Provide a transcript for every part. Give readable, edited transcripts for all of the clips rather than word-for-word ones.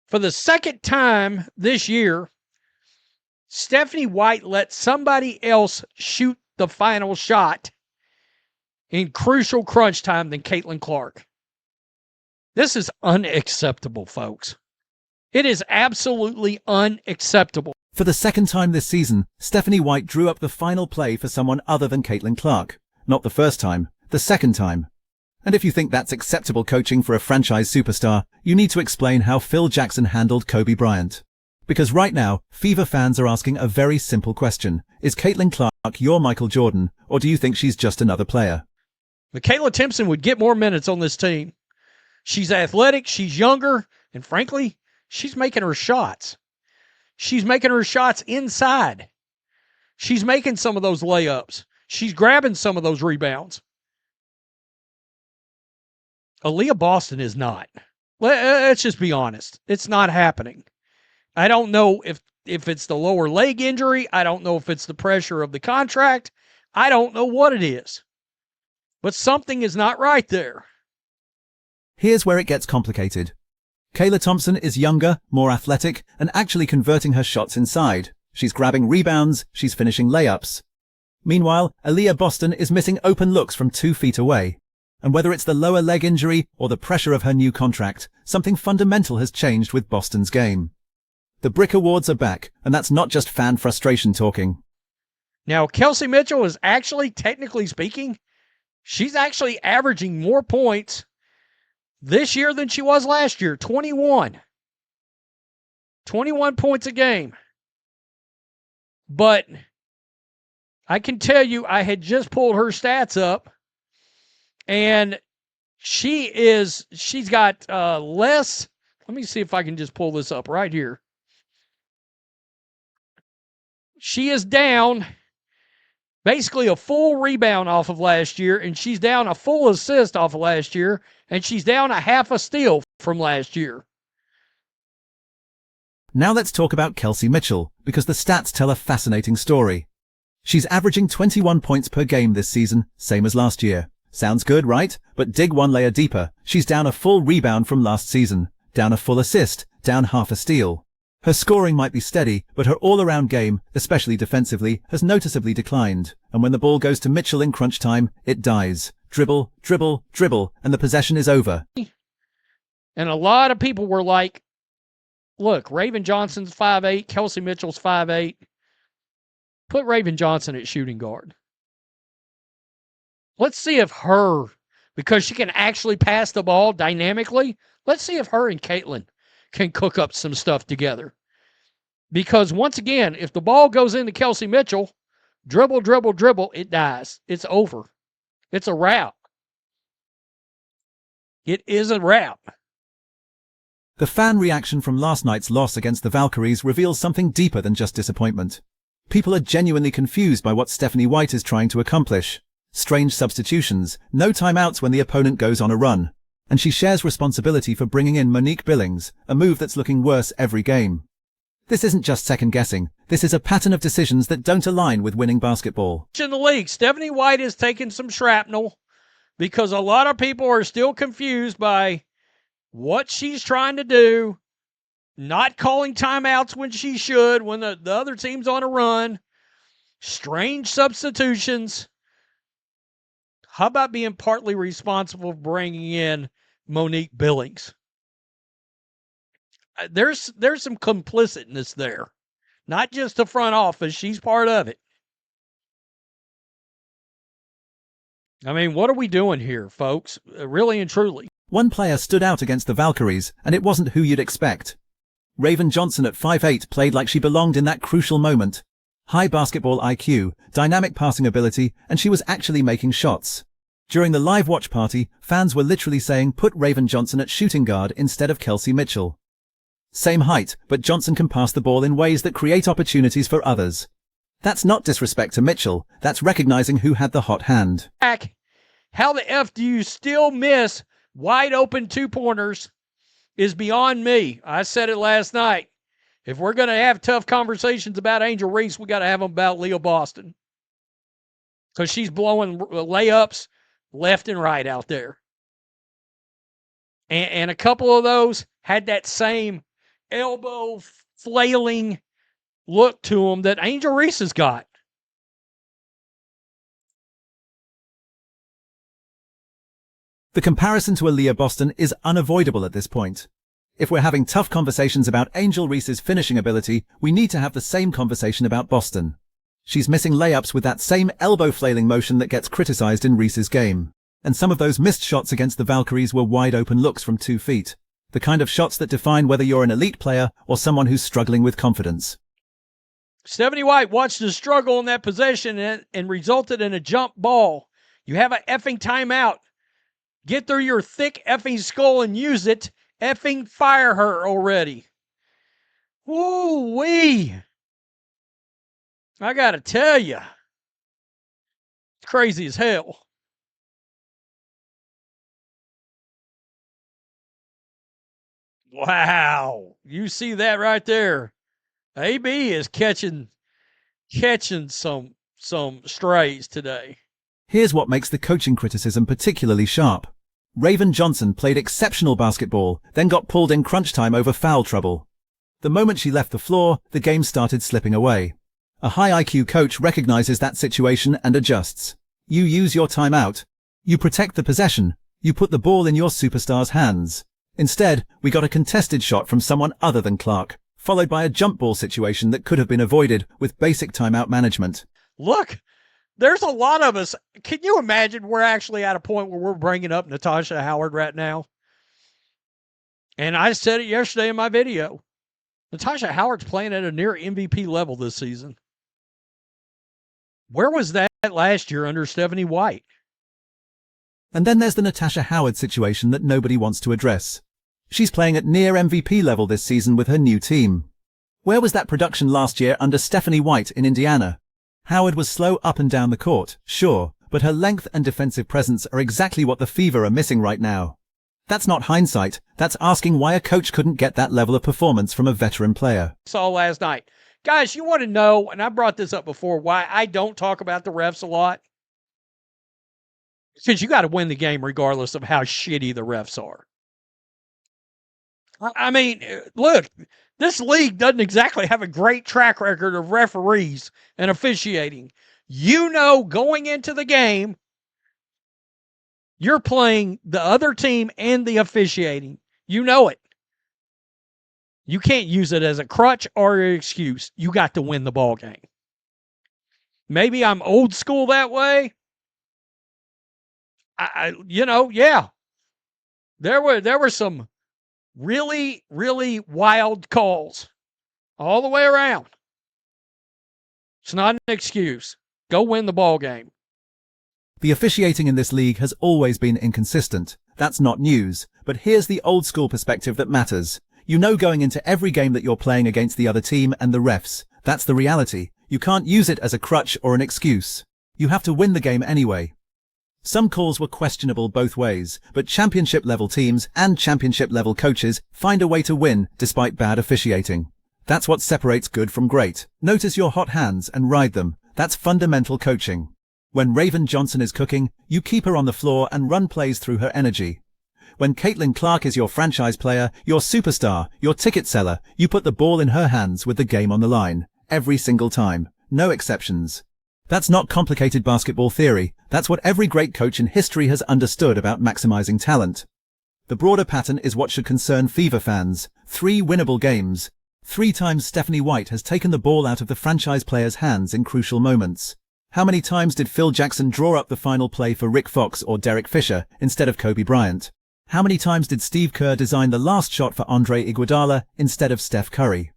For the second time this year, Stephanie White let somebody else shoot the final shot in crucial crunch time than Caitlin Clark. This is unacceptable, folks. It is absolutely unacceptable. For the second time this season, Stephanie White drew up the final play for someone other than Caitlin Clark. Not the first time, the second time. And if you think that's acceptable coaching for a franchise superstar, you need to explain how Phil Jackson handled Kobe Bryant. Because right now, Fever fans are asking a very simple question. Is Caitlin Clark your Michael Jordan, or do you think she's just another player? Michaela Timpson would get more minutes on this team. She's athletic, she's younger, and frankly, she's making her shots. She's making her shots inside. She's making some of those layups. She's grabbing some of those rebounds. Aaliyah Boston is not. Let's just be honest. It's not happening. I don't know if it's the lower leg injury. I don't know if it's the pressure of the contract. I don't know what it is. But something is not right there. Here's where it gets complicated. Kayla Thompson is younger, more athletic, and actually converting her shots inside. She's grabbing rebounds, she's finishing layups. Meanwhile, Aaliyah Boston is missing open looks from 2 feet away. And whether it's the lower leg injury or the pressure of her new contract, something fundamental has changed with Boston's game. The Brick Awards are back, and that's not just fan frustration talking. Now, Kelsey Mitchell is actually, technically speaking, she's actually averaging more points this year than she was last year. 21. 21 points a game. But I can tell you, I had just pulled her stats up, and she's got less. Let me see if I can just pull this up right here. She is down basically a full rebound off of last year, and she's down a full assist off of last year, and she's down a half a steal from last year. Now let's talk about Kelsey Mitchell, because the stats tell a fascinating story. She's averaging 21 points per game this season, same as last year. Sounds good, right? But dig one layer deeper. She's down a full rebound from last season, down a full assist, down half a steal. Her scoring might be steady, but her all-around game, especially defensively, has noticeably declined. And when the ball goes to Mitchell in crunch time, it dies. Dribble, dribble, dribble, and the possession is over. And a lot of people were like, look, Raven Johnson's 5'8", Kelsey Mitchell's 5'8". Put Raven Johnson at shooting guard. Let's see if her, because she can actually pass the ball dynamically, let's see if her and Caitlin can cook up some stuff together. Because once again, if the ball goes into Kelsey Mitchell, dribble, dribble, dribble, it dies. It's over. It's a wrap. It is a wrap. The fan reaction from last night's loss against the Valkyries reveals something deeper than just disappointment. People are genuinely confused by what Stephanie White is trying to accomplish. Strange substitutions, no timeouts when the opponent goes on a run. And she shares responsibility for bringing in Monique Billings, a move that's looking worse every game. This isn't just second-guessing. This is a pattern of decisions that don't align with winning basketball. In the league, Stephanie White is taking some shrapnel because a lot of people are still confused by what she's trying to do, not calling timeouts when she should, when the other team's on a run, strange substitutions. How about being partly responsible for bringing in Monique Billings? There's some complicitness there. Not just the front office. She's part of it. I mean, what are we doing here, folks? Really and truly. One player stood out against the Valkyries, and it wasn't who you'd expect. Raven Johnson at 5'8" played like she belonged in that crucial moment. High basketball IQ, dynamic passing ability, and she was actually making shots. During the live watch party, fans were literally saying put Raven Johnson at shooting guard instead of Kelsey Mitchell. Same height, but Johnson can pass the ball in ways that create opportunities for others. That's not disrespect to Mitchell, that's recognizing who had the hot hand. How the F do you still miss wide open two-pointers is beyond me. I said it last night. If we're going to have tough conversations about Angel Reese, we got to have them about Leah Boston. Because she's blowing layups left and right out there. And a couple of those had that same elbow flailing look to him that Angel Reese has got. The comparison to Aaliyah Boston is unavoidable at this point. If we're having tough conversations about Angel Reese's finishing ability, we need to have the same conversation about Boston. She's missing layups with that same elbow flailing motion that gets criticized in Reese's game. And some of those missed shots against the Valkyries were wide open looks from 2 feet. The kind of shots that define whether you're an elite player or someone who's struggling with confidence. Stephanie White watched the struggle in that possession and resulted in a jump ball. You have an effing timeout. Get through your thick effing skull and use it. Effing fire her already. Woo-wee. I got to tell you. It's crazy as hell. Wow. You see that right there. AB is catching some strays today. Here's what makes the coaching criticism particularly sharp. Raven Johnson played exceptional basketball, then got pulled in crunch time over foul trouble. The moment she left the floor, the game started slipping away. A high IQ coach recognizes that situation and adjusts. You use your timeout. You protect the possession. You put the ball in your superstar's hands. Instead, we got a contested shot from someone other than Clark, followed by a jump ball situation that could have been avoided with basic timeout management. Look, there's a lot of us. Can you imagine we're actually at a point where we're bringing up Natasha Howard right now? And I said it yesterday in my video. Natasha Howard's playing at a near MVP level this season. Where was that last year under Stephanie White? And then there's the Natasha Howard situation that nobody wants to address. She's playing at near MVP level this season with her new team. Where was that production last year under Stephanie White in Indiana? Howard was slow up and down the court, sure, but her length and defensive presence are exactly what the Fever are missing right now. That's not hindsight, that's asking why a coach couldn't get that level of performance from a veteran player. Saw last night. Guys, you want to know, and I brought this up before, why I don't talk about the refs a lot? Because you got to win the game regardless of how shitty the refs are. I mean, look, this league doesn't exactly have a great track record of referees and officiating. You know, going into the game, you're playing the other team and the officiating. You know it. You can't use it as a crutch or an excuse. You got to win the ball game. Maybe I'm old school that way. Yeah. There were some really, really wild calls all the way around. It's not an excuse. Go win the ball game. The officiating in this league has always been inconsistent. That's not news, but here's the old school perspective that matters. You know going into every game that you're playing against the other team and the refs. That's the reality. You can't use it as a crutch or an excuse. You have to win the game anyway. Some calls were questionable both ways, but championship-level teams and championship-level coaches find a way to win despite bad officiating. That's what separates good from great. Notice your hot hands and ride them. That's fundamental coaching. When Raven Johnson is cooking, you keep her on the floor and run plays through her energy. When Caitlin Clark is your franchise player, your superstar, your ticket seller, you put the ball in her hands with the game on the line. Every single time. No exceptions. That's not complicated basketball theory. That's what every great coach in history has understood about maximizing talent. The broader pattern is what should concern Fever fans. 3 winnable games. 3 times Stephanie White has taken the ball out of the franchise player's hands in crucial moments. How many times did Phil Jackson draw up the final play for Rick Fox or Derek Fisher instead of Kobe Bryant? How many times did Steve Kerr design the last shot for Andre Iguodala instead of Steph Curry?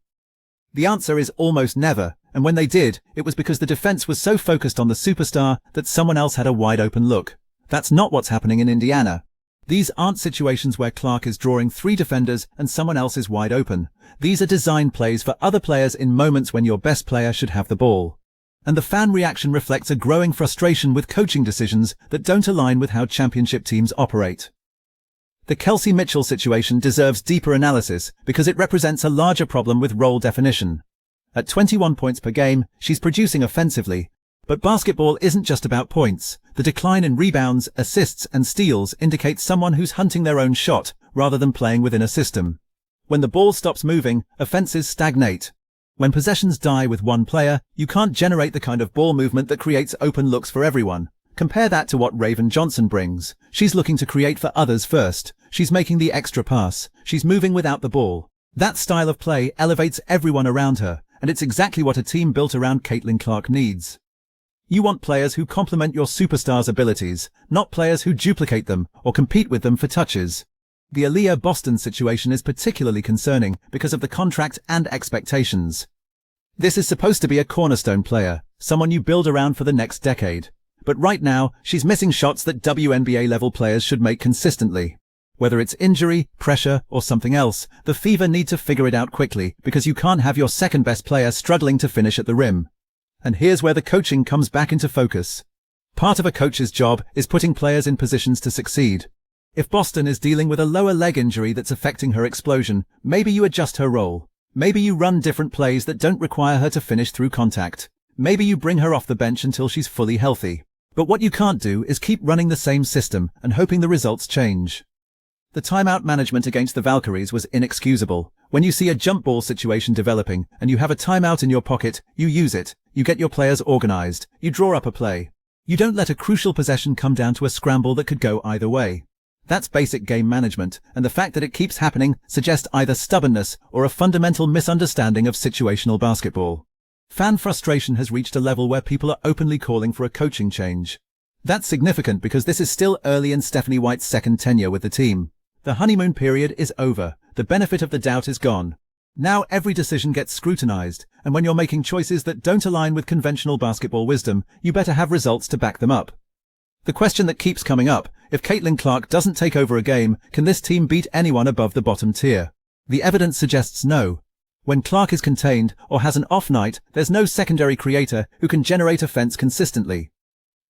The answer is almost never, and when they did, it was because the defense was so focused on the superstar that someone else had a wide-open look. That's not what's happening in Indiana. These aren't situations where Clark is drawing 3 defenders and someone else is wide open. These are design plays for other players in moments when your best player should have the ball. And the fan reaction reflects a growing frustration with coaching decisions that don't align with how championship teams operate. The Kelsey Mitchell situation deserves deeper analysis because it represents a larger problem with role definition. At 21 points per game, she's producing offensively. But basketball isn't just about points. The decline in rebounds, assists, and steals indicates someone who's hunting their own shot rather than playing within a system. When the ball stops moving, offenses stagnate. When possessions die with one player, you can't generate the kind of ball movement that creates open looks for everyone. Compare that to what Raven Johnson brings. She's looking to create for others first. She's making the extra pass. She's moving without the ball. That style of play elevates everyone around her, and it's exactly what a team built around Caitlin Clark needs. You want players who complement your superstar's abilities, not players who duplicate them or compete with them for touches. The Aaliyah Boston situation is particularly concerning because of the contract and expectations. This is supposed to be a cornerstone player, someone you build around for the next decade. But right now, she's missing shots that WNBA-level players should make consistently. Whether it's injury, pressure, or something else, the Fever need to figure it out quickly because you can't have your second-best player struggling to finish at the rim. And here's where the coaching comes back into focus. Part of a coach's job is putting players in positions to succeed. If Boston is dealing with a lower leg injury that's affecting her explosion, maybe you adjust her role. Maybe you run different plays that don't require her to finish through contact. Maybe you bring her off the bench until she's fully healthy. But what you can't do is keep running the same system and hoping the results change. The timeout management against the Valkyries was inexcusable. When you see a jump ball situation developing and you have a timeout in your pocket, you use it. You get your players organized. You draw up a play. You don't let a crucial possession come down to a scramble that could go either way. That's basic game management, and the fact that it keeps happening suggests either stubbornness or a fundamental misunderstanding of situational basketball. Fan frustration has reached a level where people are openly calling for a coaching change. That's significant because this is still early in Stephanie White's second tenure with the team. The honeymoon period is over. The benefit of the doubt is gone. Now every decision gets scrutinized, and when you're making choices that don't align with conventional basketball wisdom, you better have results to back them up. The question that keeps coming up, if Caitlin Clark doesn't take over a game, can this team beat anyone above the bottom tier? The evidence suggests no. When Clark is contained or has an off night, there's no secondary creator who can generate offense consistently.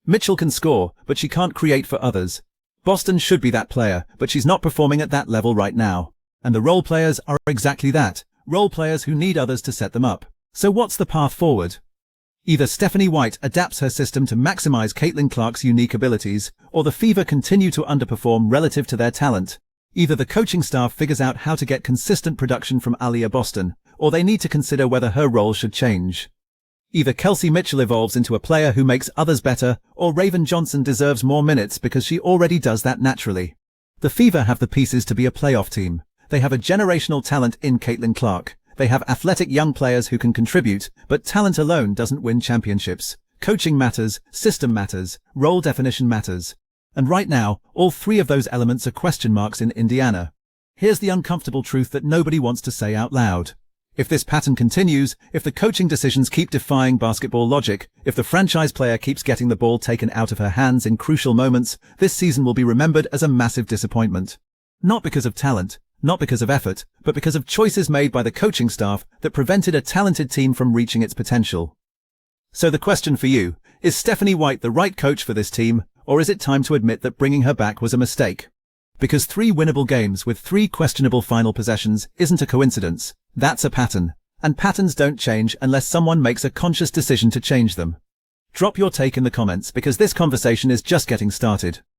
Mitchell can score, but she can't create for others. Boston should be that player, but she's not performing at that level right now. And the role players are exactly that, role players who need others to set them up. So what's the path forward? Either Stephanie White adapts her system to maximize Caitlin Clark's unique abilities, or the Fever continue to underperform relative to their talent. Either the coaching staff figures out how to get consistent production from Aaliyah Boston, or they need to consider whether her role should change. Either Kelsey Mitchell evolves into a player who makes others better, or Raven Johnson deserves more minutes because she already does that naturally. The Fever have the pieces to be a playoff team. They have a generational talent in Caitlin Clark. They have athletic young players who can contribute, but talent alone doesn't win championships. Coaching matters, system matters, role definition matters. And right now, all three of those elements are question marks in Indiana. Here's the uncomfortable truth that nobody wants to say out loud. If this pattern continues, if the coaching decisions keep defying basketball logic, if the franchise player keeps getting the ball taken out of her hands in crucial moments, this season will be remembered as a massive disappointment. Not because of talent, not because of effort, but because of choices made by the coaching staff that prevented a talented team from reaching its potential. So the question for you, is Stephanie White the right coach for this team, or is it time to admit that bringing her back was a mistake? Because 3 winnable games with 3 questionable final possessions isn't a coincidence, that's a pattern. And patterns don't change unless someone makes a conscious decision to change them. Drop your take in the comments because this conversation is just getting started.